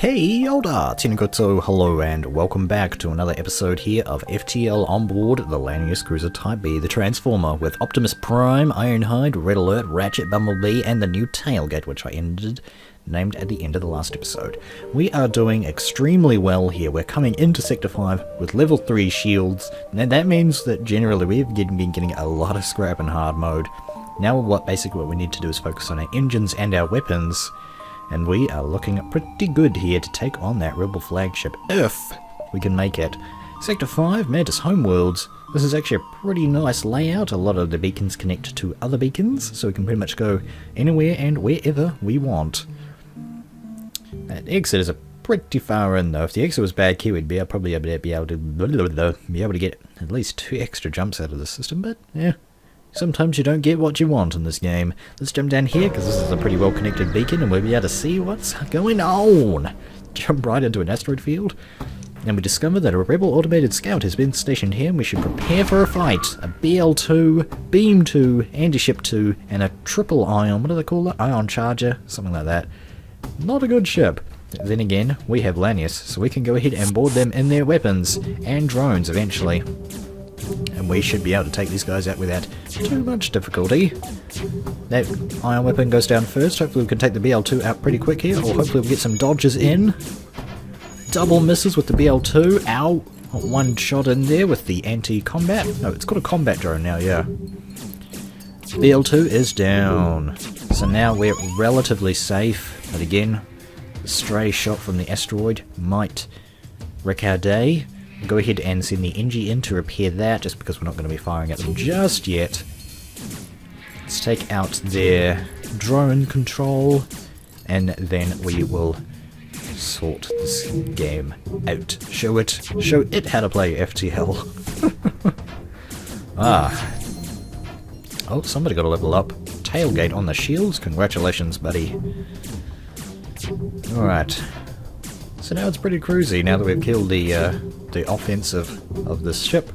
Hey Yoda! Tinakoto, hello and welcome back to another episode here of FTL on board the Lanius Cruiser Type B, the Transformer, with Optimus Prime, Ironhide, Red Alert, Ratchet, Bumblebee, and the new Tailgate, which I named at the end of the last episode. We are doing extremely well here. We're coming into Sector 5 with level 3 shields, and that means that generally we've been getting a lot of scrap in hard mode. Now basically what we need to do is focus on our engines and our weapons, and we are looking pretty good here to take on that Rebel flagship, if we can make it. Sector 5, Mantis homeworlds. This is actually a pretty nice layout. A lot of the beacons connect to other beacons, so we can pretty much go anywhere and wherever we want. That exit is a pretty far in though. If the exit was back here, we'd probably be able to get at least 2 extra jumps out of the system, but yeah. Sometimes you don't get what you want in this game. Let's jump down here, because this is a pretty well-connected beacon, and we'll be able to see what's going on. Jump right into an asteroid field, and we discover that a Rebel automated scout has been stationed here, and we should prepare for a fight. A BL-2, Beam 2, Anti-Ship 2, and a triple ion, what do they call it? Ion Charger? Something like that. Not a good ship. Then again, we have Lanius, so we can go ahead and board them in their weapons, and drones eventually. And we should be able to take these guys out without too much difficulty. That ion weapon goes down first. Hopefully we can take the BL-2 out pretty quick here, or hopefully we'll get some dodges in. Double misses with the BL-2. Ow! One shot in there with the anti-combat. No, it's got a combat drone now, yeah. BL-2 is down. So now we're relatively safe. But again, a stray shot from the asteroid might wreck our day. Go ahead and send the NG in to repair that, just because we're not going to be firing at them just yet. Let's take out their drone control, and then we will sort this game out. Show it how to play FTL. Oh, somebody got a level up. Tailgate on the shields. Congratulations, buddy. Alright. So now it's pretty cruisy, now that we've killed the offensive of this ship.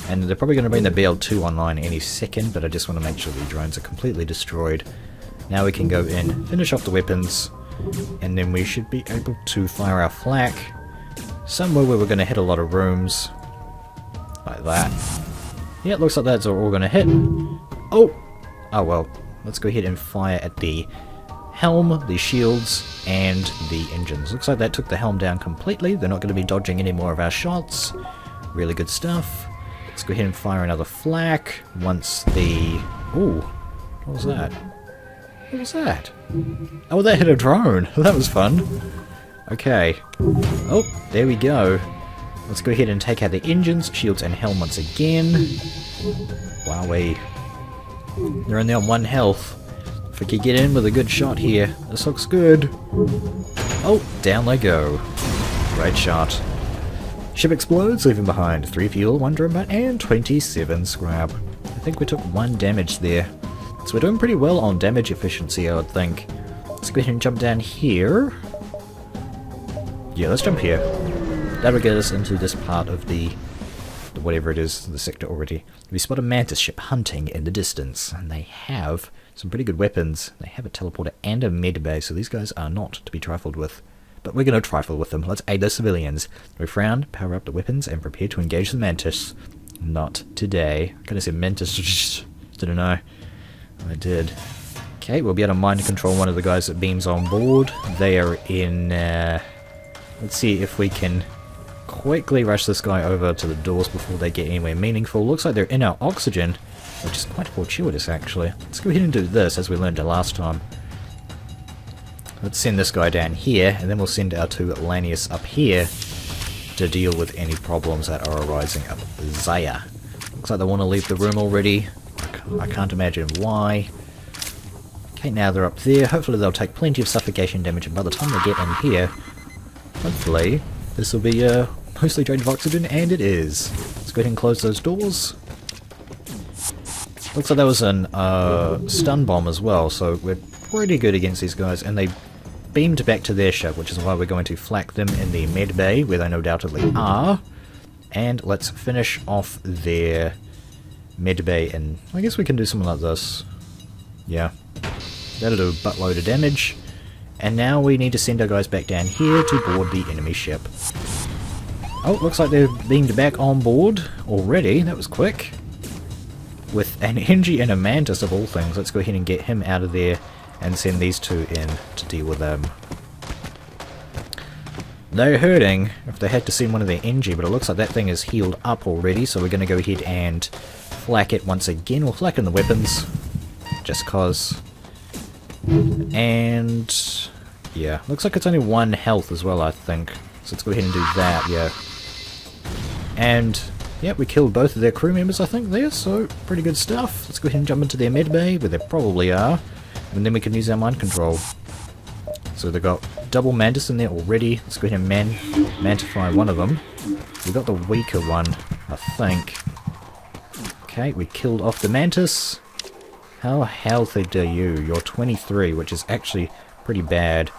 And they're probably going to bring the BL-2 online any second, but I just want to make sure the drones are completely destroyed. Now we can go in, finish off the weapons, and then we should be able to fire our flak somewhere where we're going to hit a lot of rooms. Like that. Yeah, it looks like that's all going to hit. Oh! Oh well, let's go ahead and fire at the helm, the shields, and the engines. Looks like that took the helm down completely. They're not going to be dodging any more of our shots. Really good stuff. Let's go ahead and fire another flak once the... Ooh, what was that? What was that? Oh, that hit a drone. That was fun. Okay. Oh, there we go. Let's go ahead and take out the engines, shields, and helm once again. Wowee. They're only on 1 health. If we could get in with a good shot here, this looks good. Oh, down they go. Great shot. Ship explodes, leaving behind 3 fuel, 1 drone butt, and 27 scrap. I think we took 1 damage there. So we're doing pretty well on damage efficiency, I would think. Let's go ahead and jump down here. Yeah, let's jump here. That'll get us into this part of the whatever it is, the sector already. We spot a Mantis ship hunting in the distance, and they have some pretty good weapons. They have a teleporter and a medbay, so these guys are not to be trifled with. But we're going to trifle with them. Let's aid the civilians. We frown, power up the weapons, and prepare to engage the Mantis. Not today. I kind of said Mantis, didn't I? I did. Okay, we'll be able to mind control one of the guys that beams on board. They are in... let's see if we can quickly rush this guy over to the doors before they get anywhere meaningful. Looks like they're in our oxygen, which is quite fortuitous actually. Let's go ahead and do this as we learned it last time. Let's send this guy down here, and then we'll send our 2 Lanius up here to deal with any problems that are arising up there. Looks like they want to leave the room already. I can't imagine why. Okay, now they're up there. Hopefully they'll take plenty of suffocation damage, and by the time they get in here, hopefully this will be mostly drained of oxygen, and it is. Let's go ahead and close those doors. Looks like there was an stun bomb as well, so we're pretty good against these guys, and they beamed back to their ship, which is why we're going to flak them in the med bay, where they no doubtedly are. And let's finish off their med bay, and I guess we can do something like this. Yeah. That'll do a buttload of damage. And now we need to send our guys back down here to board the enemy ship. Oh, looks like they're beamed back on board already. That was quick. With an NG and a Mantis of all things. Let's go ahead and get him out of there and send these two in to deal with them. They're hurting if they had to send one of their NG, but it looks like that thing is healed up already, so we're going to go ahead and flak it once again. We'll flak in the weapons, just cause. And yeah, looks like it's only 1 health as well, I think. So let's go ahead and do that, yeah. And yeah, we killed both of their crew members, I think, there, so pretty good stuff. Let's go ahead and jump into their med bay, where they probably are, and then we can use our mind control. So they've got double Mantis in there already. Let's go ahead and mantify one of them. We got the weaker one, I think. Okay, we killed off the Mantis. How healthy are you? You're 23, which is actually pretty bad.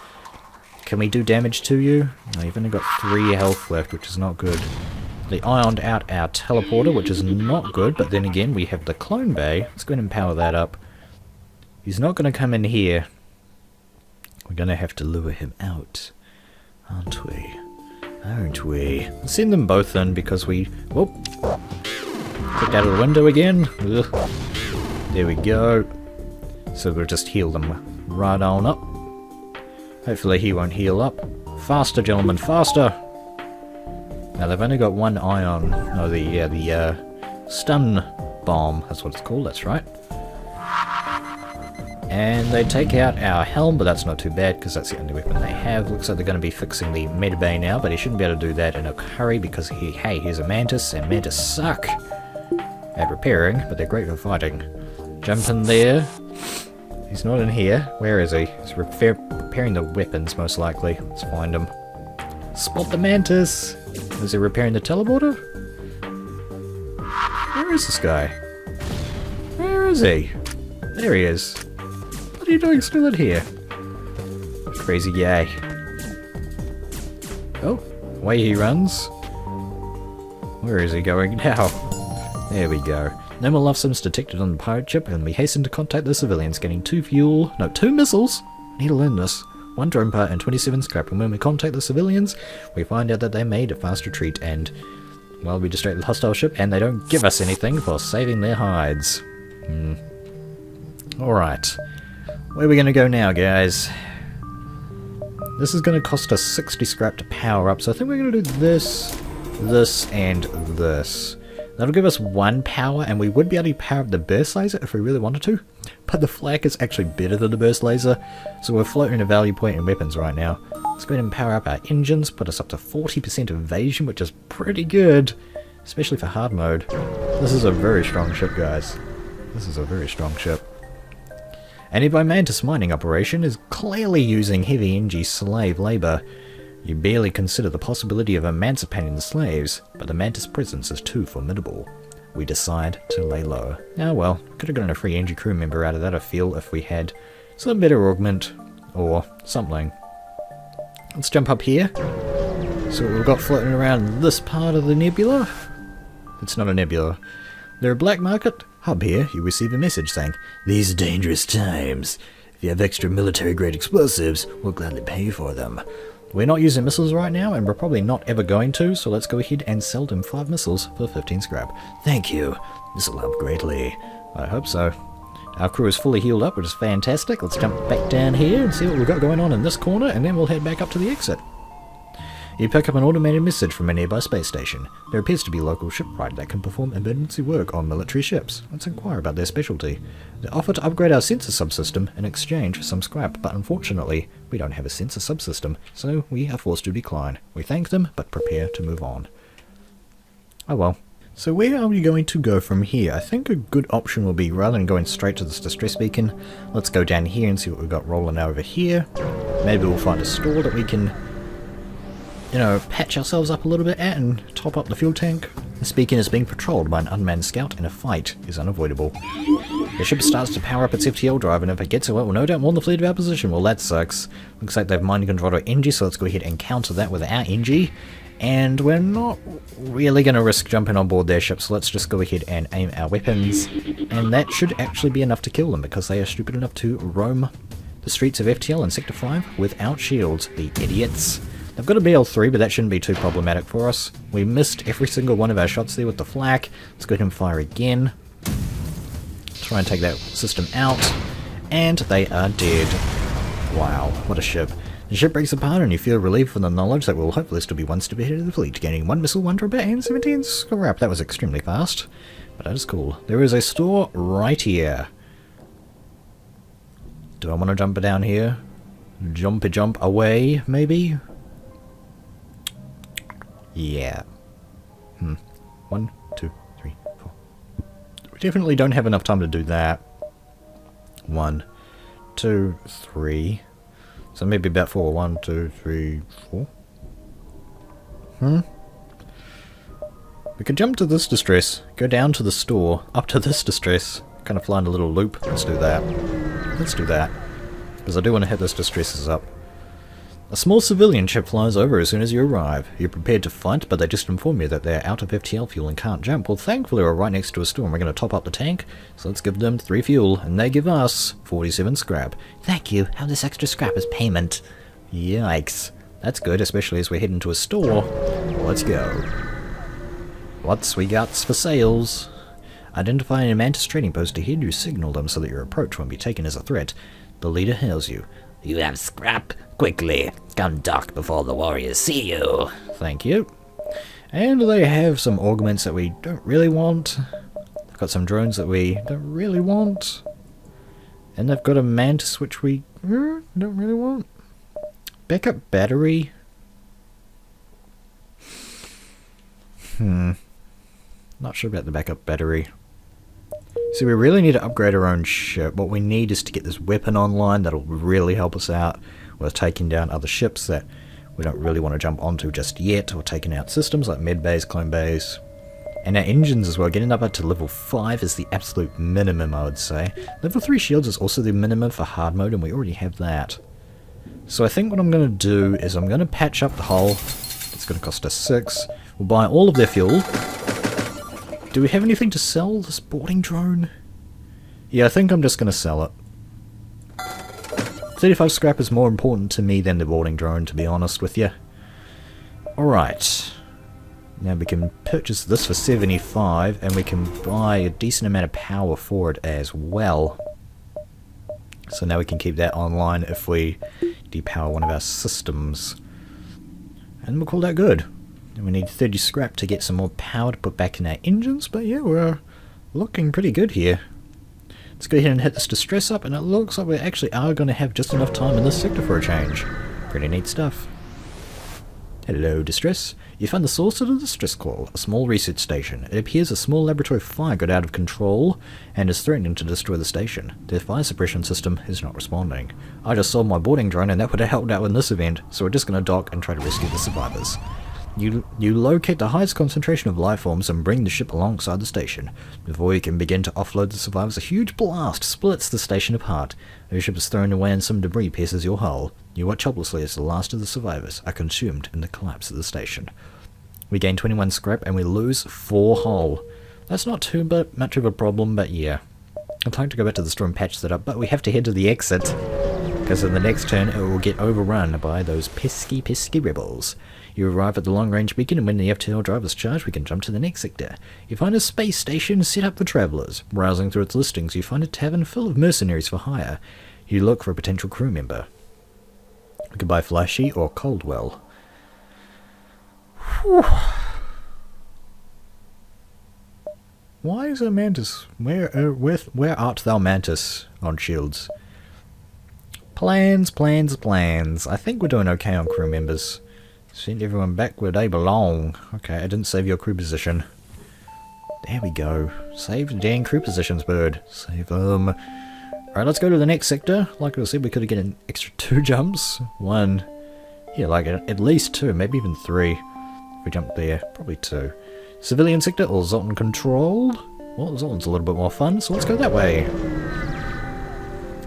Can we do damage to you? No, you've only got 3 health left, which is not good. They ioned out our teleporter, which is not good, but then again, we have the clone bay. Let's go ahead and power that up. He's not going to come in here. We're going to have to lure him out, aren't we? Aren't we? Let's send them both in because we... Whoop! Clicked out of the window again. Ugh. There we go. So we'll just heal them right on up. Hopefully he won't heal up. Faster, gentlemen, faster! Now they've only got 1 ion. Oh, the stun bomb. That's what it's called, that's right. And they take out our helm, but that's not too bad because that's the only weapon they have. Looks like they're going to be fixing the med bay now, but he shouldn't be able to do that in a hurry because here's a Mantis, and Mantis suck at repairing, but they're great for fighting. Jump in there. He's not in here. Where is he? He's repairing the weapons, most likely. Let's find him. Spot the Mantis! Is he repairing the teleporter? Where is this guy? Where is he? There he is. What are you doing still in here? Crazy guy. Oh, away he runs. Where is he going now? There we go. No more love sims detected on the pirate ship, and we hasten to contact the civilians, getting 2 missiles. I need to learn this. 1 drone part and 27 scrap, and when we contact the civilians, we find out that they made a fast retreat, and, well, we distract the hostile ship, and they don't give us anything for saving their hides. Alright. Where are we going to go now, guys? This is going to cost us 60 scrap to power up, so I think we're going to do this, this, and this. That'll give us 1 power, and we would be able to power up the burst laser if we really wanted to. But the flak is actually better than the burst laser, so we're floating a value point in weapons right now. Let's go ahead and power up our engines, put us up to 40% evasion, which is pretty good, especially for hard mode. This is a very strong ship, guys. This is a very strong ship. And if my Mantis mining operation is clearly using heavy NG slave labour, you barely consider the possibility of emancipating the slaves, but the Mantis presence is too formidable. We decide to lay low. Ah well, could have gotten a free NG crew member out of that, I feel, if we had some better augment or something. Let's jump up here. So what we've got floating around this part of the nebula. It's not a nebula. They're a black market. Hub here, you receive a message saying, "These are dangerous times. If you have extra military-grade explosives, we'll gladly pay you for them." We're not using missiles right now, and we're probably not ever going to, so let's go ahead and sell them 5 missiles for 15 scrap. Thank you. This will help greatly. I hope so. Our crew is fully healed up, which is fantastic. Let's jump back down here and see what we've got going on in this corner, and then we'll head back up to the exit. You pick up an automated message from a nearby space station. There appears to be a local shipwright that can perform emergency work on military ships. Let's inquire about their specialty. They offer to upgrade our sensor subsystem in exchange for some scrap, but unfortunately, we don't have a sensor subsystem, so we are forced to decline. We thank them, but prepare to move on. Oh well. So where are we going to go from here? I think a good option will be, rather than going straight to this distress beacon, let's go down here and see what we've got rolling over here. Maybe we'll find a store that we can, you know, patch ourselves up a little bit at and top up the fuel tank. This beacon is being patrolled by an unmanned scout and a fight is unavoidable. The ship starts to power up its FTL drive, and if it gets to it, will no doubt warn the fleet of our position. Well, that sucks. Looks like they've mind controlled our NG, so let's go ahead and counter that with our NG. And we're not really going to risk jumping on board their ship, so let's just go ahead and aim our weapons. And that should actually be enough to kill them, because they are stupid enough to roam the streets of FTL in Sector 5 without shields. The idiots. They've got a BL3, but that shouldn't be too problematic for us. We missed every single one of our shots there with the flak. Let's go ahead and fire again. Try and take that system out. And they are dead. Wow, what a ship. The ship breaks apart and you feel relieved from the knowledge that we'll hopefully still be one step ahead of the fleet, gaining 1 missile, 1 torpedo, and 17 scrap. That was extremely fast, but that is cool. There is a store right here. Do I want to jump down here? Jump away, maybe? Yeah. 1, 2, 3, 4. We definitely don't have enough time to do that. 1, 2, 3. So maybe about 4. 1, 2, 3, 4. We could jump to this distress, go down to the store, up to this distress, kind of fly in a little loop. Let's do that. Let's do that. Because I do want to hit this distresses up. A small civilian ship flies over as soon as you arrive. You're prepared to fight, but they just inform you that they're out of FTL fuel and can't jump. Well, thankfully we're right next to a store and we're going to top up the tank. So let's give them 3 fuel, and they give us 47 scrap. Thank you. Have this extra scrap as payment. Yikes. That's good, especially as we're heading to a store. Let's go. What's we got for sales? Identify a Mantis trading post ahead. You signal them so that your approach won't be taken as a threat. The leader hails you. You have scrap? Quickly, come dock before the warriors see you. Thank you. And they have some augments that we don't really want. They've got some drones that we don't really want. And they've got a Mantis which we don't really want. Backup battery. Not sure about the backup battery. So we really need to upgrade our own ship. What we need is to get this weapon online. That'll really help us out with taking down other ships that we don't really want to jump onto just yet, or taking out systems like med bays, clone bays, and our engines as well. Getting up to level 5 is the absolute minimum, I would say. Level 3 shields is also the minimum for hard mode, and we already have that. So I think what I'm going to do is I'm going to patch up the hull. It's going to cost us 6. We'll buy all of their fuel. Do we have anything to sell this boarding drone? Yeah, I think I'm just going to sell it. 35 scrap is more important to me than the boarding drone, to be honest with you. Alright. Now we can purchase this for 75, and we can buy a decent amount of power for it as well. So now we can keep that online if we depower one of our systems. And we'll call that good. And we need 30 scrap to get some more power to put back in our engines, but yeah, we're looking pretty good here. Let's go ahead and hit this distress up, and it looks like we actually are going to have just enough time in this sector for a change. Pretty neat stuff. Hello, distress. You find the source of the distress call, a small research station. It appears a small laboratory fire got out of control and is threatening to destroy the station. Their fire suppression system is not responding. I just sold my boarding drone and that would have helped out in this event, so we're just going to dock and try to rescue the survivors. You locate the highest concentration of life forms and bring the ship alongside the station. Before you can begin to offload the survivors, a huge blast splits the station apart. Your ship is thrown away and some debris pierces your hull. You watch helplessly as the last of the survivors are consumed in the collapse of the station. We gain 21 scrap and we lose 4 hull. That's not too much of a problem, but yeah. I'd like to go back to the store and patch that up, but we have to head to the exit, because in the next turn it will get overrun by those pesky rebels. You arrive at the long-range beacon, and when the FTL driver's charged, we can jump to the next sector. You find a space station set up for travellers. Browsing through its listings, you find a tavern full of mercenaries for hire. You look for a potential crew member. We could buy Flashy or Coldwell. Whew. Why is a Mantis? Where art thou, Mantis? On shields. Plans. I think we're doing okay on crew members. Send everyone back where they belong. Okay, I didn't save your crew position. There we go. Save the dang crew positions, bird. Save them. Alright, let's go to the next sector. Like I said, we could have get an extra 2 jumps. 1. Yeah, like at least 2, maybe even 3. If we jump there, probably 2. Civilian sector or Zoltan controlled? Well, Zoltan's a little bit more fun, so let's go that way.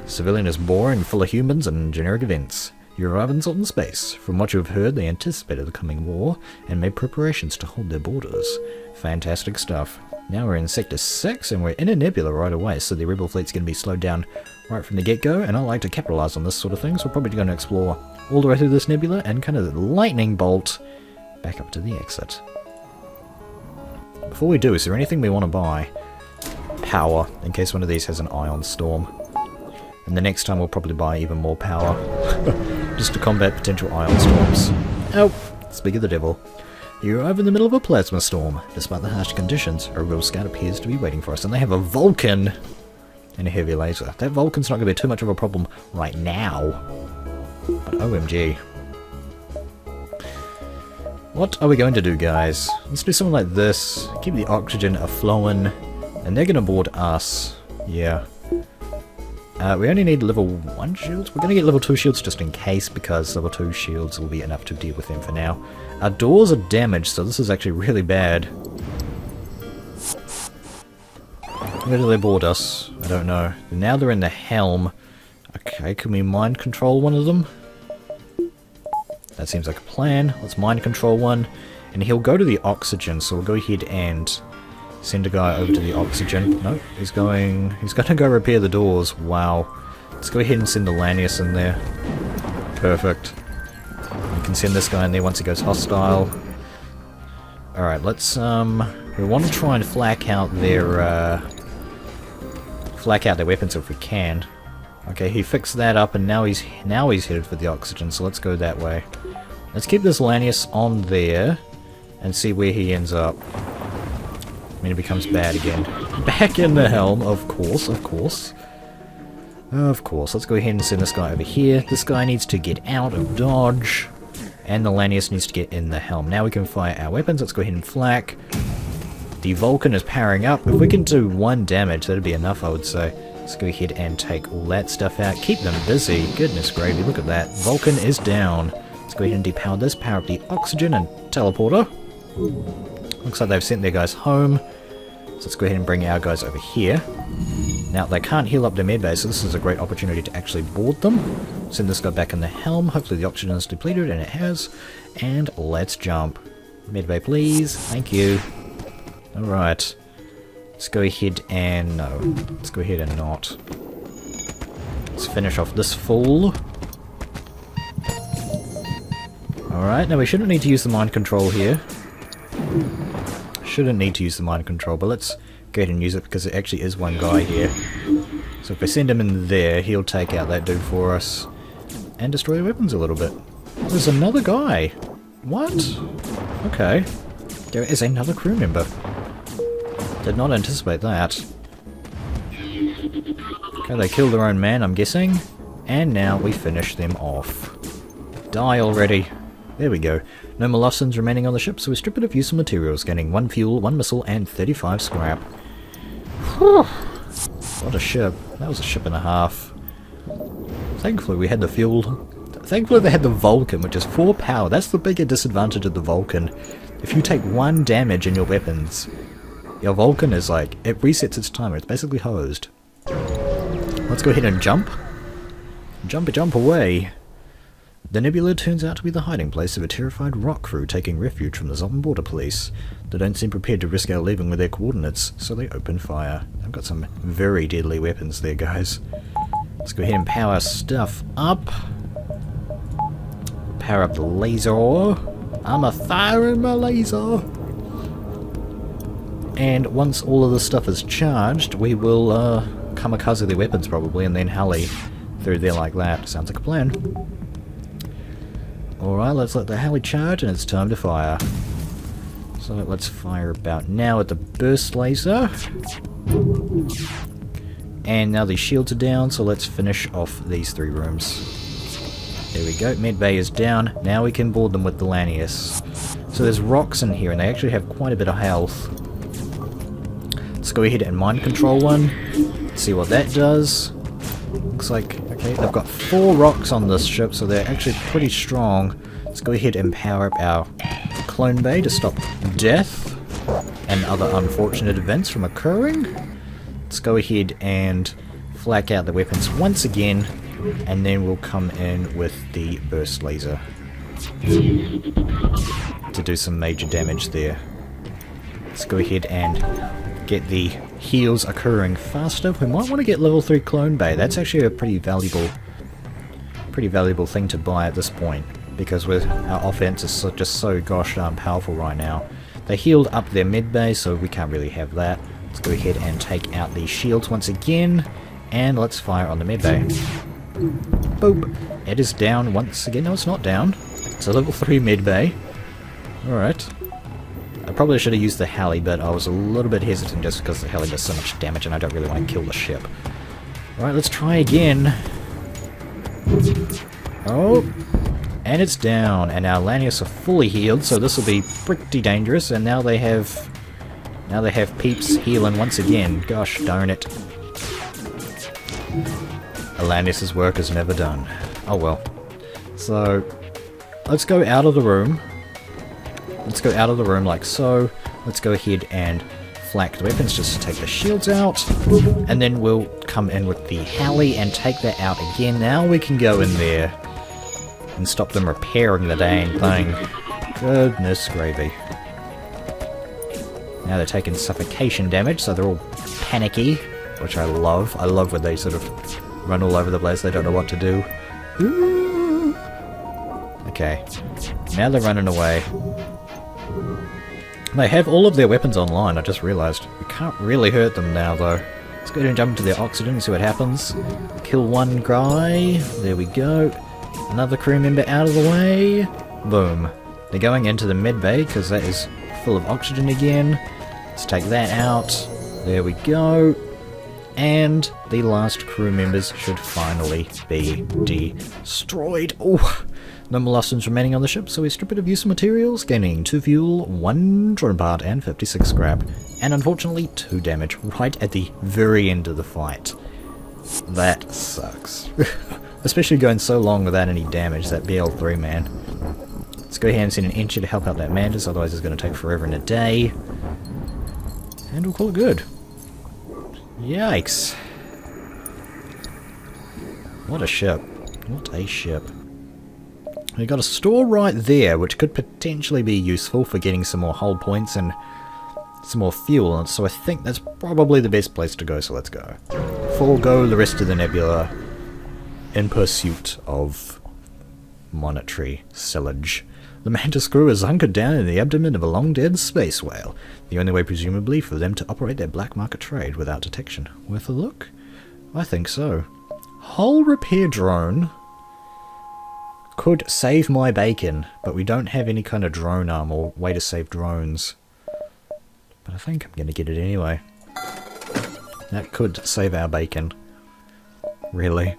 Civilian is boring, full of humans and generic events. You arrive in Zoltan space. From what you have heard, they anticipated the coming war and made preparations to hold their borders. Fantastic stuff. Now we're in Sector 6 and we're in a nebula right away, so the rebel fleet's going to be slowed down right from the get-go, and I like to capitalize on this sort of thing, so we're probably going to explore all the way through this nebula and kind of lightning bolt back up to the exit. Before we do, is there anything we want to buy? Power, in case one of these has an ion storm. And the next time we'll probably buy even more power, just to combat potential ion storms. Oh, speak of the devil. You're over in the middle of a plasma storm. Despite the harsh conditions, a real scout appears to be waiting for us, and they have a Vulcan and a heavy laser. That Vulcan's not going to be too much of a problem right now, but OMG. What are we going to do, guys? Let's do something like this. Keep the oxygen a-flowing, and they're going to board us. Yeah. We only need level 1 shields. We're going to get level 2 shields just in case, because level 2 shields will be enough to deal with them for now. Our doors are damaged, so this is actually really bad. Where do they board us? I don't know. Now they're in the helm. Okay, can we mind control one of them? That seems like a plan. Let's mind control one. And he'll go to the oxygen, so we'll go ahead and send a guy over to the oxygen. No, he's going to go repair the doors. Wow. Let's go ahead and send the Lanius in there. Perfect. We can send this guy in there once he goes hostile. Alright, let's we want to try and flak out their weapons if we can. Okay, he fixed that up, and now he's headed for the oxygen, so let's go that way. Let's keep this Lanius on there and see where he ends up. I mean, it becomes bad again. Back in the helm, of course, of course. Of course, let's go ahead and send this guy over here. This guy needs to get out of dodge, and the Lanius needs to get in the helm. Now we can fire our weapons. Let's go ahead and flak. The Vulcan is powering up. If we can do 1 damage, that'd be enough, I would say. Let's go ahead and take all that stuff out. Keep them busy. Goodness gravy, look at that. Vulcan is down. Let's go ahead and depower this, power up the oxygen and teleporter. Looks like they've sent their guys home. So let's go ahead and bring our guys over here. Now, they can't heal up their medbay, so this is a great opportunity to actually board them. Send this guy back in the helm. Hopefully the oxygen is depleted, and it has. And let's jump. Medbay, please. Thank you. Alright. Let's go ahead and... no. Let's go ahead and not. Let's finish off this fool. Alright, now we shouldn't need to use the mind control here. Shouldn't need to use the mind control, but let's go ahead and use it because it actually is one guy here. So if we send him in there, he'll take out that dude for us and destroy the weapons a little bit. There's another guy. What? Okay. There is another crew member. Did not anticipate that. Okay, they killed their own man, I'm guessing. And now we finish them off. Die already. There we go. No more lessons remaining on the ship, so we strip it of useful materials, gaining 1 fuel, 1 missile, and 35 scrap. Whew. What a ship. That was a ship and a half. Thankfully we had the fuel. Thankfully they had the Vulcan, which is 4 power. That's the bigger disadvantage of the Vulcan. If you take 1 damage in your weapons, your Vulcan is like, it resets its timer. It's basically hosed. Let's go ahead and jump. Jump away. The nebula turns out to be the hiding place of a terrified rock crew taking refuge from the Zoltan border police. They don't seem prepared to risk our leaving with their coordinates, so they open fire. I've got some very deadly weapons there, guys. Let's go ahead and power stuff up. Power up the laser. I'm a firing my laser. And once all of this stuff is charged, we will kamikaze their weapons probably, and then heli through there like that. Sounds like a plan. Alright, let's let the heli charge, and it's time to fire. So let's fire about now at the burst laser. And now the shields are down, so let's finish off these 3 rooms. There we go, medbay is down. Now we can board them with the Lanius. So there's rocks in here, and they actually have quite a bit of health. Let's go ahead and mind control one. See what that does. Looks like, okay, they've got 4 rocks on this ship, so they're actually pretty strong. Let's go ahead and power up our clone bay to stop death and other unfortunate events from occurring. Let's go ahead and flak out the weapons once again, and then we'll come in with the burst laser to do some major damage there. Let's go ahead and get the heals occurring faster, we might want to get level 3 Clone Bay. That's actually a pretty valuable thing to buy at this point, because with our offense is just so gosh darn powerful right now. They healed up their mid bay, so we can't really have that. Let's go ahead and take out these shields once again, and let's fire on the mid bay. Boop! It is down once again. No, it's not down. It's a level 3 mid bay. Alright. I probably should have used the heli, but I was a little bit hesitant just because the heli does so much damage and I don't really want to kill the ship. Alright, let's try again. Oh! And it's down, and our Lanius are fully healed, so this will be pretty dangerous, and now they have peeps healing once again. Gosh darn it. Lanius's work is never done. Oh well. So, let's go out of the room. Let's go out of the room like so. Let's go ahead and flak the weapons just to take the shields out. And then we'll come in with the heli and take that out again. Now we can go in there and stop them repairing the dang thing. Goodness gravy. Now they're taking suffocation damage, so they're all panicky, which I love. I love when they sort of run all over the place, they don't know what to do. Ooh. Okay, now they're running away. They have all of their weapons online, I just realised. We can't really hurt them now though. Let's go ahead and jump into their oxygen and see what happens. Kill one guy, there we go. Another crew member out of the way. Boom. They're going into the med bay because that is full of oxygen again. Let's take that out. There we go. And the last crew members should finally be destroyed. Oh, no more lessons remaining on the ship, so we strip it of useful materials, gaining 2 fuel, 1 drone part, and 56 scrap. And unfortunately, 2 damage right at the very end of the fight. That sucks. Especially going so long without any damage, that BL3 man. Let's go ahead and send an Encher to help out that Mantis, otherwise it's going to take forever and a day. And we'll call it good. Yikes. What a ship. What a ship. We've got a store right there, which could potentially be useful for getting some more hull points and some more fuel, and so I think that's probably the best place to go, so let's go. Forego the rest of the nebula in pursuit of monetary sillage. The Mantis crew is hunkered down in the abdomen of a long-dead space whale, the only way presumably for them to operate their black market trade without detection. Worth a look? I think so. Hull repair drone could save my bacon, but we don't have any kind of drone arm or way to save drones. But I think I'm going to get it anyway. That could save our bacon. Really.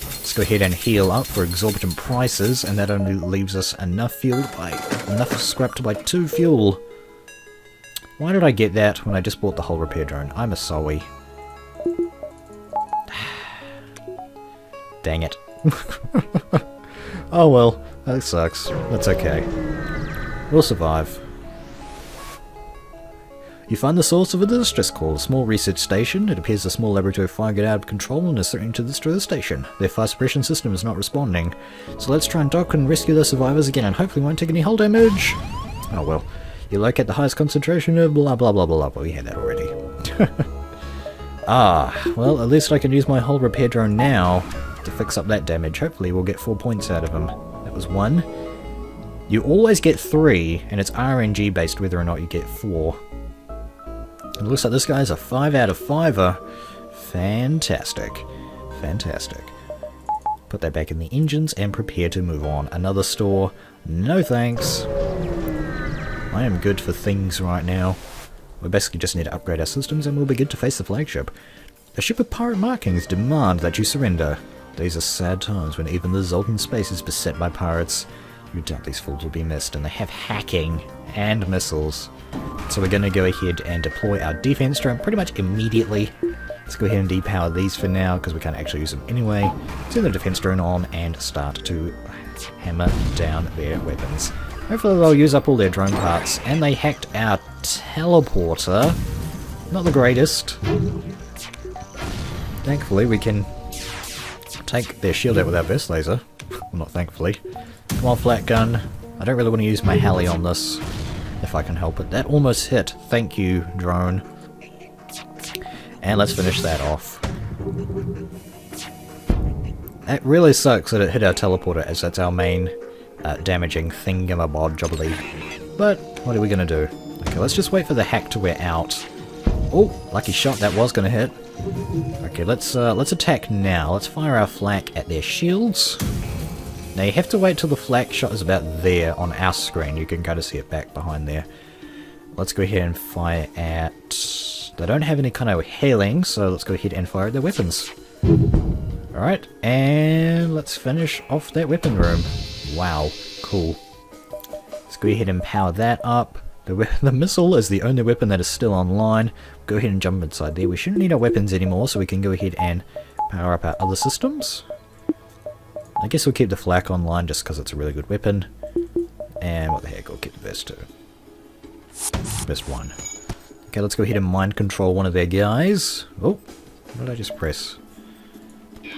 Let's go ahead and heal up for exorbitant prices, and that only leaves us enough scrap to buy 2 fuel. Why did I get that when I just bought the whole repair drone? I'm a sorry. Dang it. Oh well, that sucks. That's okay. We'll survive. You find the source of a distress call, a small research station. It appears the small laboratory fire got out of control and is threatening to destroy the station. Their fire suppression system is not responding. So let's try and dock and rescue the survivors again, and hopefully won't take any hull damage. Oh well. You locate the highest concentration of blah blah blah blah blah. We had that already. Well, at least I can use my hull repair drone now to fix up that damage. Hopefully we'll get 4 points out of him. That was 1. You always get 3, and it's RNG based whether or not you get 4. It looks like this guy's a 5 out of 5er. Fantastic. Fantastic. Put that back in the engines and prepare to move on. Another store. No thanks. I am good for things right now. We basically just need to upgrade our systems and we'll be good to face the flagship. A ship with pirate markings demand that you surrender. These are sad times when even the Zoltan space is beset by pirates. You doubt these fools will be missed, and they have hacking and missiles. So we're going to go ahead and deploy our defense drone pretty much immediately. Let's go ahead and depower these for now because we can't actually use them anyway. Turn the defense drone on and start to hammer down their weapons. Hopefully they'll use up all their drone parts. And they hacked our teleporter. Not the greatest. Thankfully we can take their shield out with our burst laser. Well, not thankfully. Come on, flat gun. I don't really want to use my heli on this, if I can help it. That almost hit. Thank you, drone. And let's finish that off. It really sucks that it hit our teleporter, as that's our main damaging thingamabobjobbly. But what are we going to do? Okay, let's just wait for the hack to wear out. Oh, lucky shot, that was going to hit. Okay, let's attack now. Let's fire our flak at their shields. Now you have to wait till the flak shot is about there on our screen. You can kind of see it back behind there. Let's go ahead and fire at... They don't have any kind of healing, so let's go ahead and fire at their weapons. Alright, and let's finish off that weapon room. Wow, cool. Let's go ahead and power that up. The missile is the only weapon that is still online. Go ahead and jump inside there. We shouldn't need our weapons anymore, so we can go ahead and power up our other systems. I guess we'll keep the flak online just because it's a really good weapon. And what the heck, we'll keep the vest too. Vest 1. Okay, let's go ahead and mind control one of their guys. Oh, what did I just press?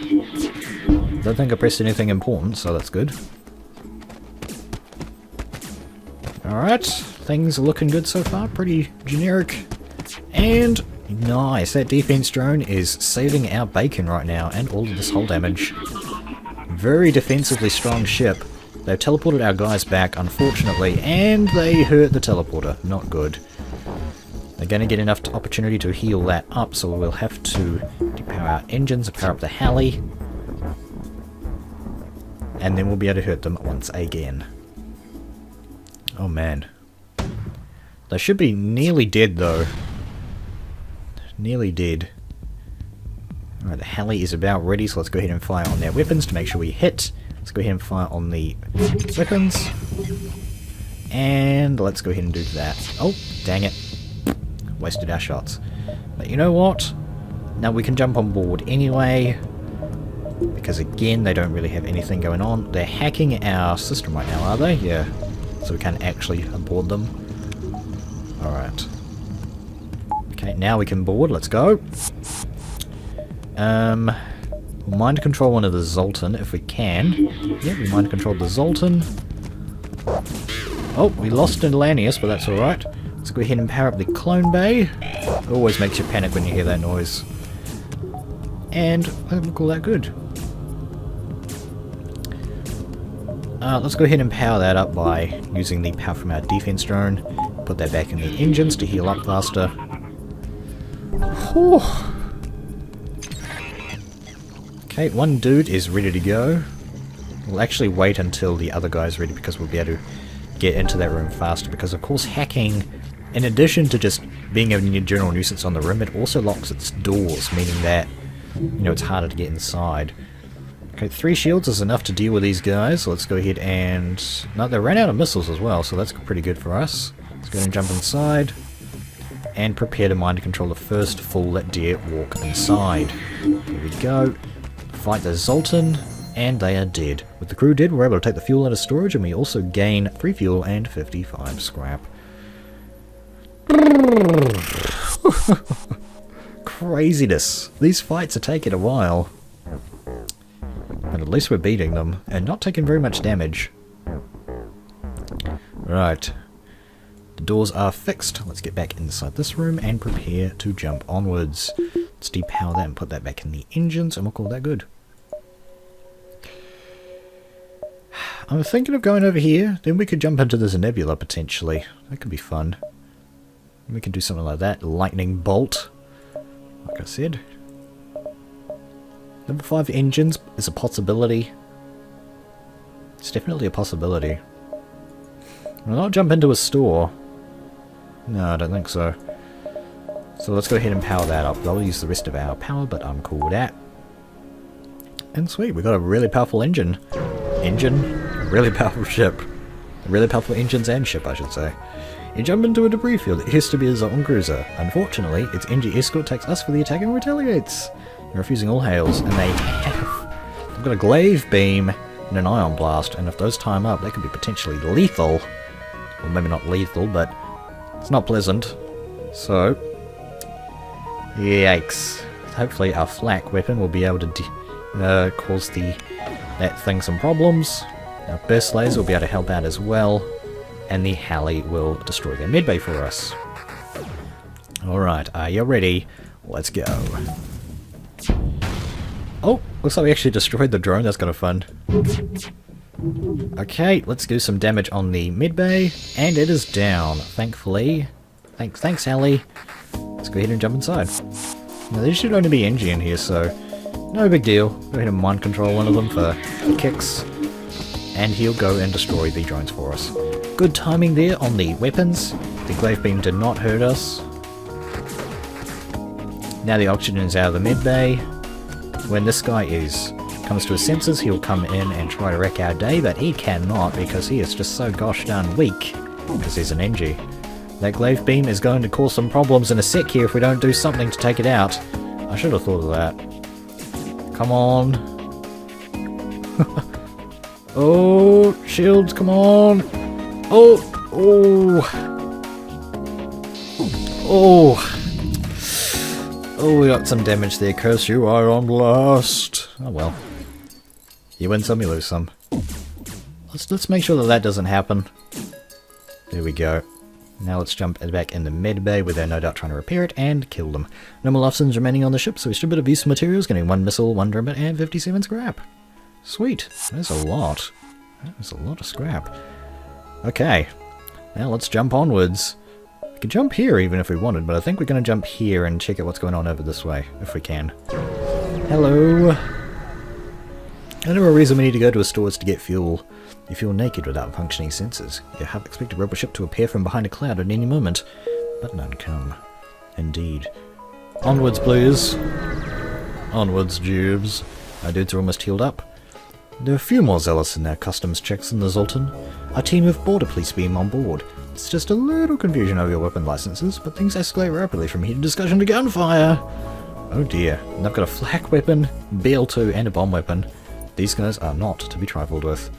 Don't think I pressed anything important, so that's good. Alright, things are looking good so far, pretty generic. And nice, that defense drone is saving our bacon right now, and all of this hull damage. Very defensively strong ship. They've teleported our guys back, unfortunately, and they hurt the teleporter. Not good. They're going to get enough opportunity to heal that up, so we'll have to depower our engines, power up the heli, and then we'll be able to hurt them once again. Oh man. They should be nearly dead though. Nearly dead. Alright, the heli is about ready, so let's go ahead and fire on their weapons to make sure we hit. Let's go ahead and fire on the weapons. And let's go ahead and do that. Oh, dang it. Wasted our shots. But you know what? Now we can jump on board anyway. Because again, they don't really have anything going on. They're hacking our system right now, are they? Yeah. So we can't actually board them. Alright. Okay, now we can board. Let's go. We'll mind control one of the Zoltan if we can. Yeah, we mind control the Zoltan. Oh, we lost in Lanius, but that's alright. Let's go ahead and power up the clone bay. It always makes you panic when you hear that noise. And we'll call that good. Let's go ahead and power that up by using the power from our defense drone. Put that back in the engines to heal up faster. Whew. Okay, one dude is ready to go. We'll actually wait until the other guy's ready because we'll be able to get into that room faster. Because of course hacking, in addition to just being a general nuisance on the room, it also locks its doors, meaning that, you know, it's harder to get inside. Okay, 3 shields is enough to deal with these guys, so let's go ahead and... No, they ran out of missiles as well, so that's pretty good for us. Let's go ahead and jump inside. And prepare to mind control the first fool that dare walk inside. Here we go. Fight the Zoltan, and they are dead. With the crew dead, we're able to take the fuel out of storage, and we also gain 3 fuel and 55 scrap. Craziness. These fights are taking a while. But at least we're beating them, and not taking very much damage. Right. The doors are fixed. Let's get back inside this room and prepare to jump onwards. Let's depower that and put that back in the engines, and we'll call that good. I'm thinking of going over here, then we could jump into this nebula potentially. That could be fun. We could do something like that. Lightning bolt. Like I said. Number 5 engines is a possibility. It's definitely a possibility. We'll not jump into a store. No, I don't think so. So let's go ahead and power that up. I'll use the rest of our power, but I'm cool with that. And sweet, we've got a really powerful engine. A really powerful ship. Really powerful engines and ship, I should say. You jump into a debris field. It has to be a Zoltan cruiser. Unfortunately, its NG escort takes us for the attack and retaliates. You're refusing all hails, and they've got a glaive beam and an ion blast, and if those time up, they could be potentially lethal. Well, maybe not lethal, but it's not pleasant. So, yikes. Hopefully our flak weapon will be able to cause that thing some problems. Our burst laser will be able to help out as well, and the heli will destroy their medbay for us. Alright, are you ready? Let's go. Oh, looks like we actually destroyed the drone. That's kind of fun. Okay, let's do some damage on the mid bay, and it is down, thankfully. Thanks, Ellie. Let's go ahead and jump inside. Now, there should only be NG in here, so no big deal. Go ahead and mind control one of them for kicks, and he'll go and destroy the drones for us. Good timing there on the weapons. The glaive beam did not hurt us. Now the oxygen is out of the mid bay. When this guy comes to his senses, he'll come in and try to wreck our day, but he cannot because he is just so gosh darn weak because he's an NG. That glaive beam is going to cause some problems in a sec here if we don't do something to take it out. I should have thought of that. Come on. Oh, shields, come on. Oh, oh. Oh. Oh, we got some damage there, Curse. You are on last. Oh well. You win some, you lose some. Let's make sure that that doesn't happen. There we go. Now let's jump back in the med bay where they're no doubt trying to repair it and kill them. No more Lufsons remaining on the ship, so we should have used materials, getting 1 missile, 1 drum, and 57 scrap. Sweet. That's a lot. That's a lot of scrap. Okay. Now let's jump onwards. We could jump here even if we wanted, but I think we're going to jump here and check out what's going on over this way, if we can. Hello. I know a reason we need to go to a store is to get fuel. You feel naked without functioning senses. You half expect a rebel ship to appear from behind a cloud at any moment, but none come. Indeed. Onwards, please. Onwards, Jubes. Our dudes are almost healed up. There are a few more zealous in their customs checks than the Zoltan. Our team of border police beam on board. It's just a little confusion over your weapon licenses, but things escalate rapidly from heated discussion to gunfire. Oh dear. And I've got a flak weapon, BL2, and a bomb weapon. These guys are not to be trifled with.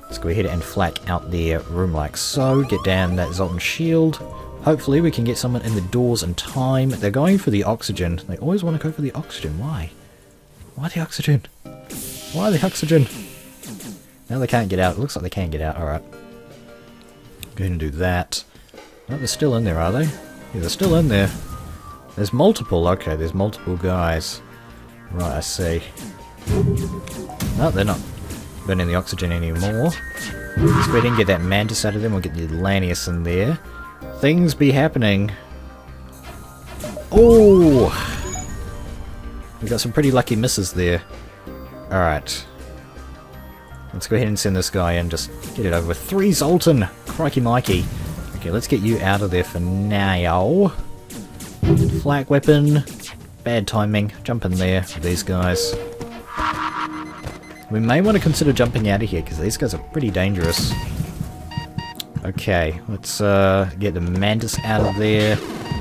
Let's go ahead and flak out their room like so. Get down that Zoltan shield. Hopefully we can get someone in the doors in time. They're going for the oxygen. They always want to go for the oxygen. Why? Why the oxygen? Why the oxygen? Now they can't get out. It looks like they can get out. Alright. Go ahead and do that. Oh, they're still in there, are they? Yeah, they're still in there. There's multiple. Okay, there's multiple guys. Right, I see. No, they're not burning the oxygen anymore. Let's go ahead and get that Mantis out of them. We'll get the Lanius in there. Things be happening. Oh! We got some pretty lucky misses there. Alright. Let's go ahead and send this guy in. Just get it over with. 3 Zoltan! Crikey Mikey. Okay, let's get you out of there for now. Flak weapon. Bad timing. Jump in there with these guys. We may want to consider jumping out of here because these guys are pretty dangerous. Okay, let's get the Mantis out of there.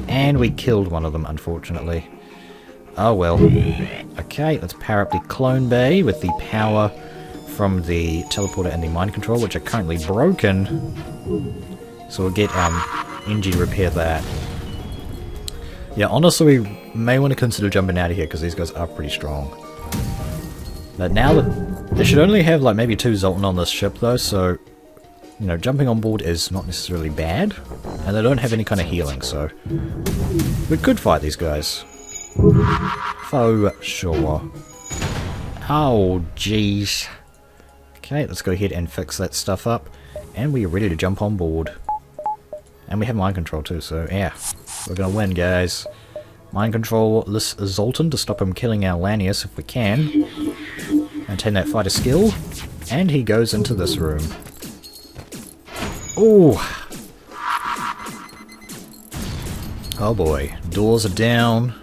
And we killed one of them, unfortunately. Oh well. Okay, let's power up the clone bay with the power from the teleporter and the mind control, which are currently broken. So we'll get NG repair that. Yeah, honestly, we may want to consider jumping out of here because these guys are pretty strong. But now that they should only have like maybe 2 Zoltan on this ship though, so you know, jumping on board is not necessarily bad, and they don't have any kind of healing, so we could fight these guys. For sure. Oh, jeez. Okay, let's go ahead and fix that stuff up, and we are ready to jump on board. And we have mind control too, so yeah, we're gonna win, guys. Mind control this Zoltan to stop him killing our Lanius if we can. Maintain that fighter skill, and he goes into this room. Oh! Oh boy, doors are down.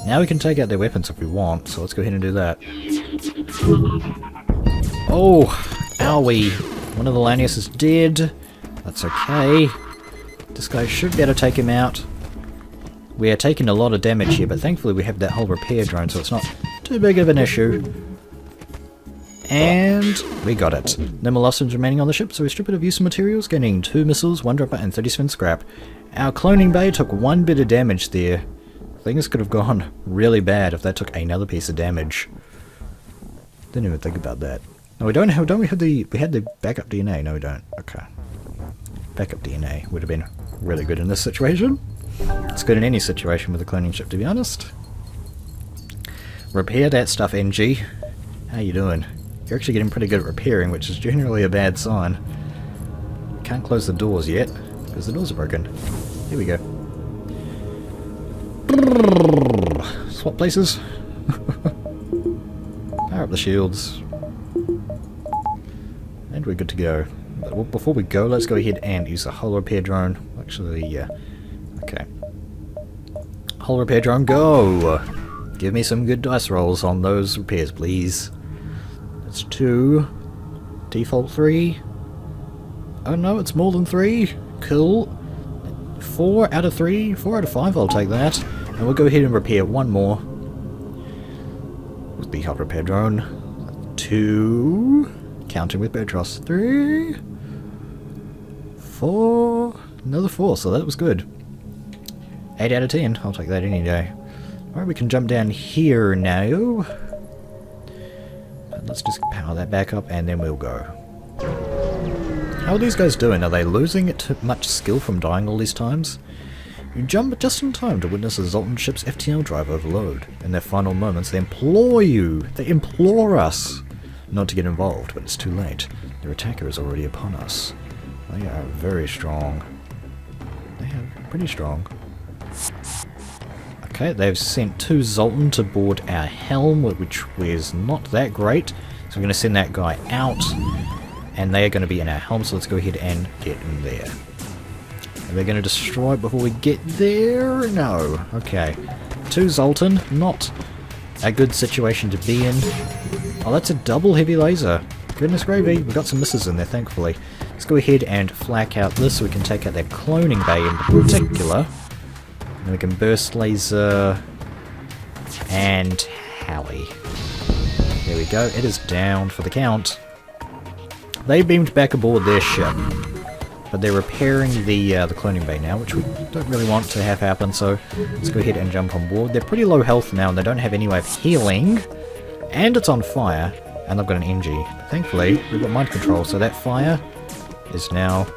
Now we can take out their weapons if we want, so let's go ahead and do that. Oh! Owie! One of the Lanius is dead. That's okay. This guy should be able to take him out. We are taking a lot of damage here, but thankfully we have that whole repair drone, so it's not too big of an issue. And we got it. No more Lufsons remaining on the ship, so we strip it of use materials, gaining 2 missiles, 1 dropper, and 37 scrap. Our cloning bay took 1 bit of damage there. Things could have gone really bad if that took another piece of damage. Didn't even think about that. No, we don't have we had the backup DNA. No, we don't. Okay. Backup DNA would have been really good in this situation. It's good in any situation with a cloning ship, to be honest. Repair that stuff, NG. How you doing? You're actually getting pretty good at repairing, which is generally a bad sign. Can't close the doors yet, because the doors are broken. Here we go. Swap places. Power up the shields. And we're good to go. But before we go, let's go ahead and use the hull repair drone. Actually, yeah. Okay. Hull repair drone, go! Give me some good dice rolls on those repairs, please. That's 2. Default 3. Oh no, it's more than 3. Cool. 4 out of 3. 4 out of 5, I'll take that. And we'll go ahead and repair one more. With the hull repair drone. 2. Counting with Birdtross. 3. 4. Another 4, so that was good. 8 out of 10. I'll take that any day. Alright, we can jump down here now. Let's just power that back up and then we'll go. How are these guys doing? Are they losing too much skill from dying all these times? You jump just in time to witness a Zoltan ship's FTL drive overload. In their final moments, they implore you, they implore us not to get involved, but it's too late. Their attacker is already upon us. They are very strong. They are pretty strong. Okay, they've sent 2 Zoltan to board our helm, which is not that great. So we're going to send that guy out, and they are going to be in our helm, so let's go ahead and get in there. Are they going to destroy it before we get there? No. Okay. 2 Zoltan, not a good situation to be in. Oh, that's a double heavy laser. Goodness gravy, we've got some misses in there, thankfully. Let's go ahead and flak out this so we can take out their cloning bay in particular. And we can burst laser and Halley. There we go, it is down for the count. They beamed back aboard their ship, but they're repairing the cloning bay now, which we don't really want to have happen, so let's go ahead and jump on board. They're pretty low health now and they don't have any way of healing, and it's on fire, and they've got an NG. Thankfully, we've got mind control, so that fire is now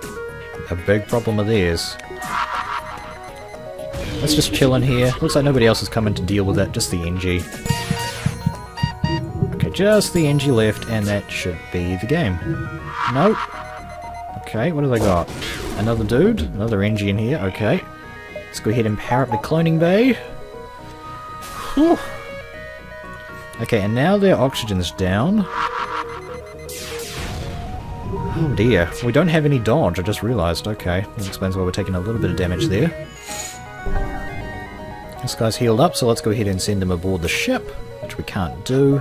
a big problem of theirs. Let's just chill in here. Looks like nobody else is coming to deal with it, just the NG. Okay, just the NG left, and that should be the game. Nope. Okay, what have they got? Another dude? Another NG in here, okay. Let's go ahead and power up the cloning bay. Whew. Okay, and now their oxygen's down. Oh dear, we don't have any dodge, I just realised. Okay, that explains why we're taking a little bit of damage there. This guy's healed up, so let's go ahead and send him aboard the ship, which we can't do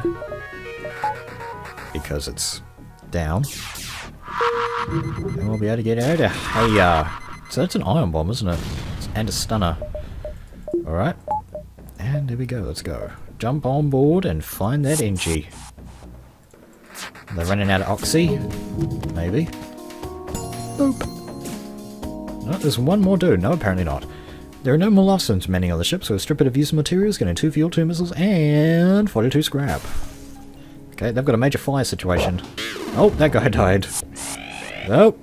because it's down. And we'll be able to get out of here. So that's an ion bomb, isn't it? And a stunner. Alright. And there we go, let's go. Jump on board and find that NG. They're running out of oxy? Maybe. Boop. No, there's one more dude. No, apparently not. There are no molluscans manning on the ship, so a strip of used materials, getting 2 fuel, 2 missiles, and 42 scrap. Okay, they've got a major fire situation. Oh, that guy died. Nope.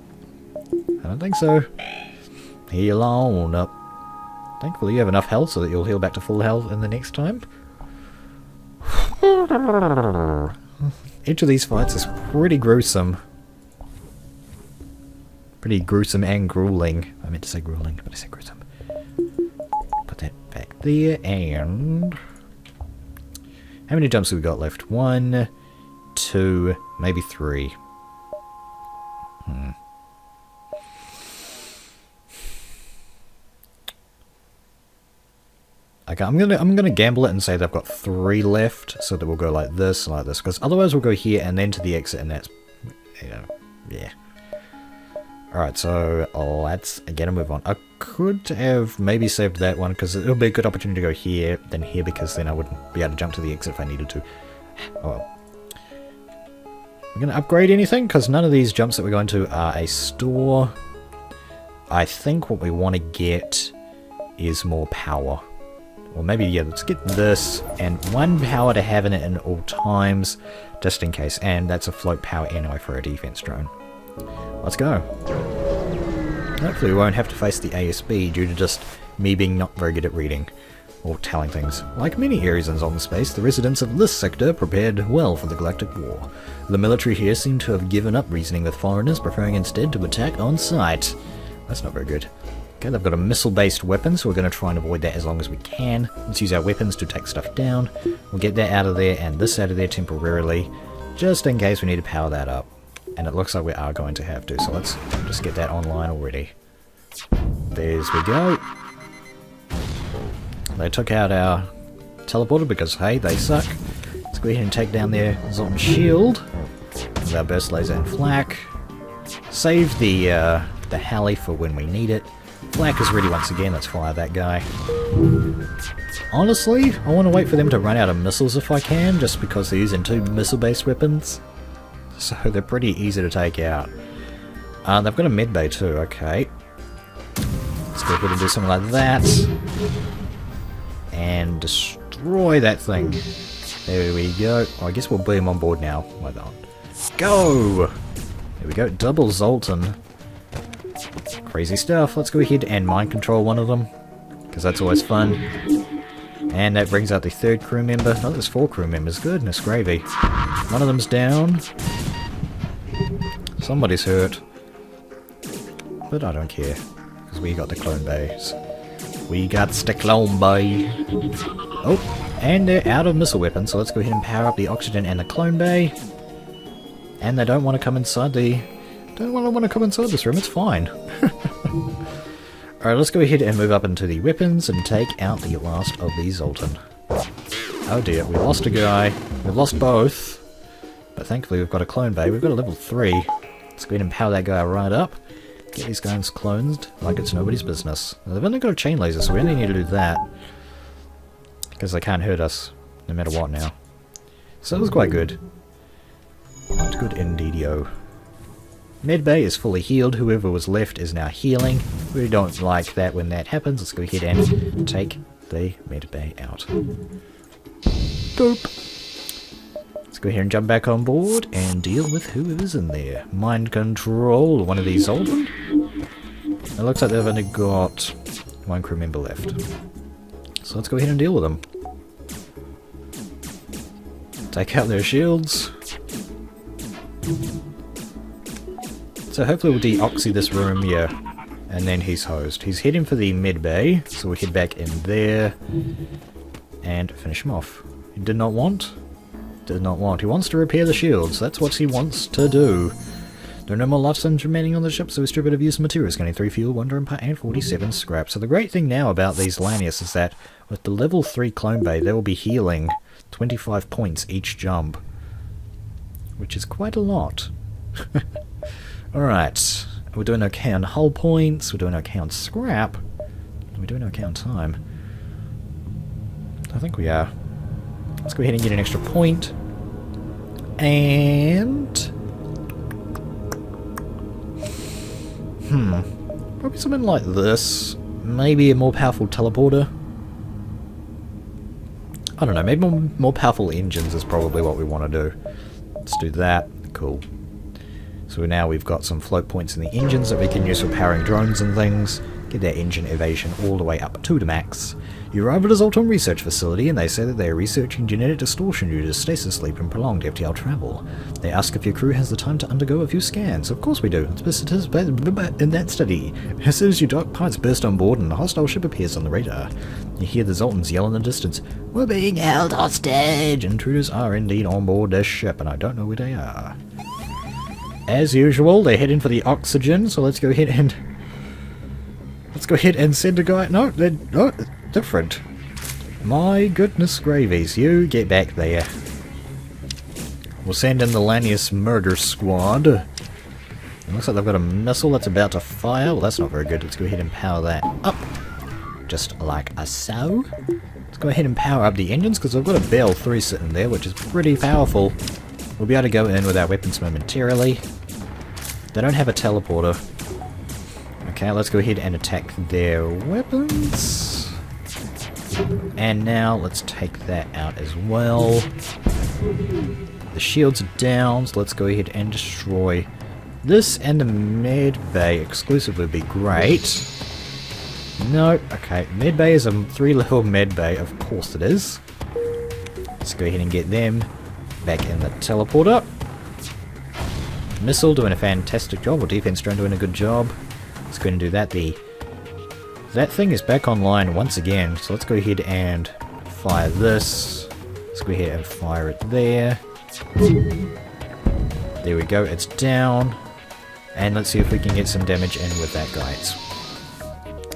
I don't think so. Heal on up. Thankfully you have enough health so that you'll heal back to full health in the next time. Each of these fights is pretty gruesome. Pretty gruesome and grueling. I meant to say grueling, but I said gruesome. Put that back there, and... how many jumps have we got left? 1, 2, maybe 3. Okay, I'm gonna gamble it and say they've got 3 left, so that we'll go like this, because otherwise we'll go here and then to the exit, and that's, you know, yeah. Alright, so let's get a move on. I could have maybe saved that one, because it'll be a good opportunity to go here, then here, because then I wouldn't be able to jump to the exit if I needed to. Oh well. We're gonna upgrade anything, because none of these jumps that we're going to are a store. I think what we want to get is more power. Or maybe, yeah, let's get this, and 1 power to have in it in all times, just in case. And that's a float power anyway for a defense drone. Let's go. Hopefully we won't have to face the ASB due to just me being not very good at reading or telling things. Like many areas in Zoltan space, the residents of this sector prepared well for the Galactic War. The military here seem to have given up reasoning with foreigners, preferring instead to attack on sight. That's not very good. Okay, they've got a missile-based weapon, so we're going to try and avoid that as long as we can. Let's use our weapons to take stuff down. We'll get that out of there and this out of there temporarily, just in case we need to power that up. And it looks like we are going to have to, so let's just get that online already. There's we go. They took out our teleporter because, hey, they suck. Let's go ahead and take down their Zoltan shield with our burst laser and flak. Save the Halley for when we need it. Flak is ready once again, let's fire that guy. Honestly, I want to wait for them to run out of missiles if I can, just because they're using 2 missile-based weapons. So they're pretty easy to take out. They've got a med bay too, okay. Let's go ahead and do something like that. And destroy that thing. There we go. Oh, I guess we'll beam on board now. Why not? Go! There we go, double Zoltan. Crazy stuff. Let's go ahead and mind control one of them, because that's always fun. And that brings out the 3rd crew member. Oh, there's 4 crew members. Goodness gravy. One of them's down. Somebody's hurt. But I don't care, because we got the clone bays. We got the clone bay. Oh, and they're out of missile weapons, so let's go ahead and power up the oxygen and the clone bay. And they don't want to come inside the... Don't want to come inside this room, it's fine. Alright, let's go ahead and move up into the weapons and take out the last of the Zoltan. Oh dear, we lost a guy. We've lost both. But thankfully we've got a clone bay. We've got a level 3. Let's go ahead and power that guy right up. Get these guys cloned like it's nobody's business. Now, they've only got a chain laser, so we only need to do that. Because they can't hurt us, no matter what now. So that was quite good. Quite good indeedio. Medbay is fully healed, whoever was left is now healing. We don't like that when that happens. Let's go ahead and take the medbay out. Dope. Let's go ahead and jump back on board and deal with whoever's in there. Mind control one of these Zoltan. It looks like they've only got 1 crew member left. So let's go ahead and deal with them. Take out their shields. So hopefully we'll deoxy this room, yeah. And then he's hosed. He's heading for the med bay, so we'll head back in there and finish him off. He did not want? Did not want. He wants to repair the shields. That's what he wants to do. There are no more lifestones remaining on the ship, so we strip it of used materials, gaining 3 fuel, 1 drum part, and 47 scrap. So the great thing now about these Lanius is that with the level 3 clone bay, they will be healing 25 points each jump. Which is quite a lot. Alright, we're doing okay on hull points, we're doing okay on scrap, we're doing okay on time. I think we are. Let's go ahead and get an extra point. And... probably something like this. Maybe a more powerful teleporter. I don't know, maybe more powerful engines is probably what we want to do. Let's do that. Cool. So now we've got some float points in the engines that we can use for powering drones and things. Get their engine evasion all the way up to the max. You arrive at a Zoltan research facility and they say that they are researching genetic distortion due to stasis sleep and prolonged FTL travel. They ask if your crew has the time to undergo a few scans. Of course we do. Let's participate in that study. As soon as your dark pilots burst on board and a hostile ship appears on the radar, you hear the Zoltans yell in the distance, "We're being held hostage!" Intruders are indeed on board this ship and I don't know where they are. As usual, they're heading for the oxygen, so let's go ahead and... send a guy... No, they're not different. My goodness gravies, you get back there. We'll send in the Lanius murder squad. It looks like they've got a missile that's about to fire. Well, that's not very good. Let's go ahead and power that up. Just like so. Let's go ahead and power up the engines, because we've got a Bell 3 sitting there, which is pretty powerful. We'll be able to go in with our weapons momentarily. They don't have a teleporter. Okay, let's go ahead and attack their weapons. And now let's take that out as well. The shields are down, so let's go ahead and destroy This and the med bay exclusively would be great. No, okay, med bay is a 3-level med bay, of course it is. Let's go ahead and get them back in the teleporter. Missile doing a fantastic job, or defense drone doing a good job. Let's go ahead and do that. That thing is back online once again, so let's go ahead and fire this. Let's go ahead and fire it there. There we go, it's down. And let's see if we can get some damage in with that guy.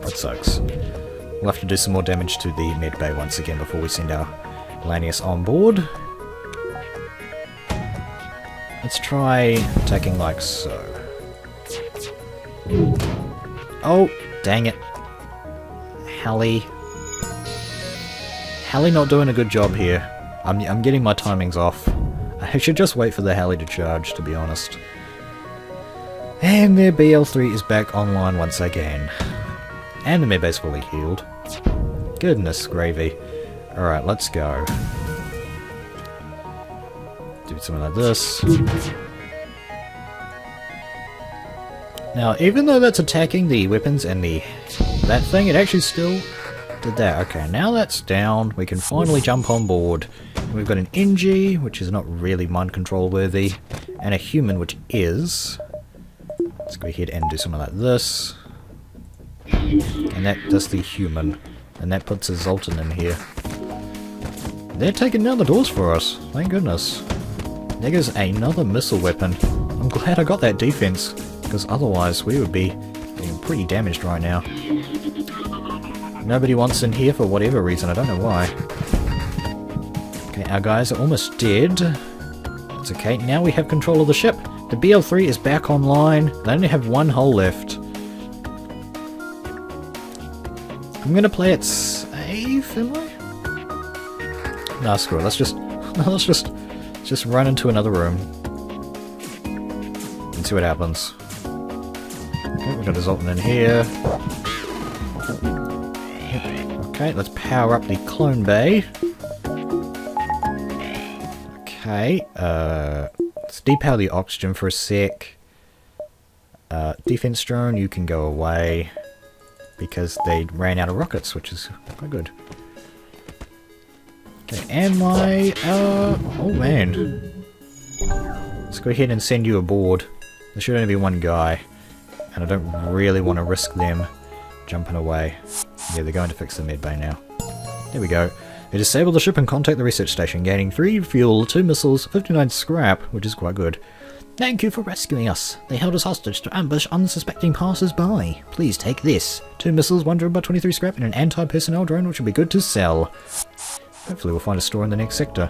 That sucks. We'll have to do some more damage to the med bay once again before we send our Lanius on board. Let's try attacking like so. Oh, dang it. Hallie not doing a good job here. I'm getting my timings off. I should just wait for the Hallie to charge, to be honest. And their BL3 is back online once again. And the medbay's fully healed. Goodness gravy. Alright, let's go. Do something like this. Now, even though that's attacking the weapons and that thing, it actually still did that. Okay, now that's down. We can finally jump on board. We've got an NG, which is not really mind control worthy, and a human, which is. Let's go ahead and do something like this. And that does the human. And that puts a Zoltan in here. They're taking down the doors for us. Thank goodness. There goes another missile weapon. I'm glad I got that defense, because otherwise we would be getting pretty damaged right now. Nobody wants in here for whatever reason, I don't know why. Okay, our guys are almost dead. That's okay, now we have control of the ship. The BL3 is back online. They only have one hull left. I'm gonna play it safe, am I? Nah, screw it. Let's just run into another room and see what happens. Okay, we've got a Zoltan in here. Okay, let's power up the clone bay. Okay, let's depower the oxygen for a sec. Defense drone, you can go away. Because they ran out of rockets, which is quite good. Okay, and my, oh man. Let's go ahead and send you aboard. There should only be one guy. And I don't really want to risk them jumping away. Yeah, they're going to fix the medbay now. There we go. They disable the ship and contact the research station, gaining 3 fuel, 2 missiles, 59 scrap, which is quite good. Thank you for rescuing us. They held us hostage to ambush unsuspecting passers-by. Please take this. 2 missiles, 1 drone by 23 scrap, and an anti-personnel drone which will be good to sell. Hopefully we'll find a store in the next sector.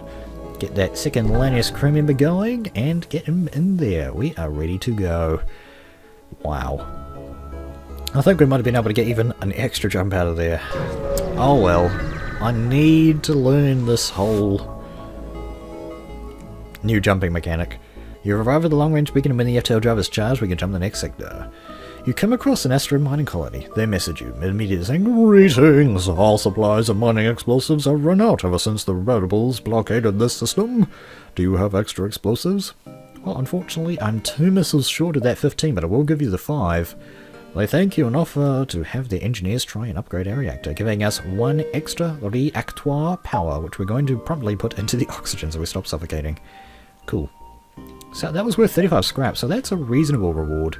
Get that second Lanius crew member going, and get him in there. We are ready to go. Wow. I think we might have been able to get even an extra jump out of there. Oh well. I need to learn this whole new jumping mechanic. You arrive at the long-range beacon and when the FTL driver's charged, we can jump the next sector. You come across an asteroid mining colony. They message you, immediately saying, "Greetings! All supplies of mining explosives have run out ever since the rebels blockaded this system. Do you have extra explosives?" Well, unfortunately, I'm 2 missiles short of that 15, but I will give you the 5. They thank you and offer to have their engineers try and upgrade our reactor, giving us 1 extra reactor power, which we're going to promptly put into the oxygen so we stop suffocating. Cool. So that was worth 35 scrap, so that's a reasonable reward.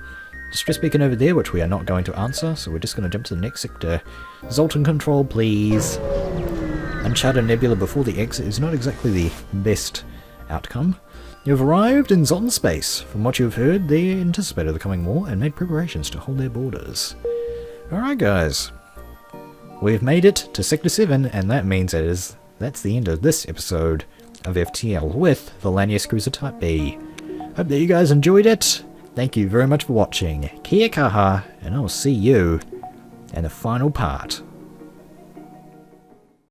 Distress beacon over there, which we are not going to answer, so we're just going to jump to the next sector. Zoltan control, please. Uncharted Nebula before the exit is not exactly the best outcome. You've arrived in Zoltan space. From what you've heard, they anticipated the coming war and made preparations to hold their borders. Alright guys, we've made it to Sector 7, and that means that's the end of this episode of FTL with the Lanius Cruiser Type B. Hope that you guys enjoyed it. Thank you very much for watching. Kia kaha, and I'll see you in the final part.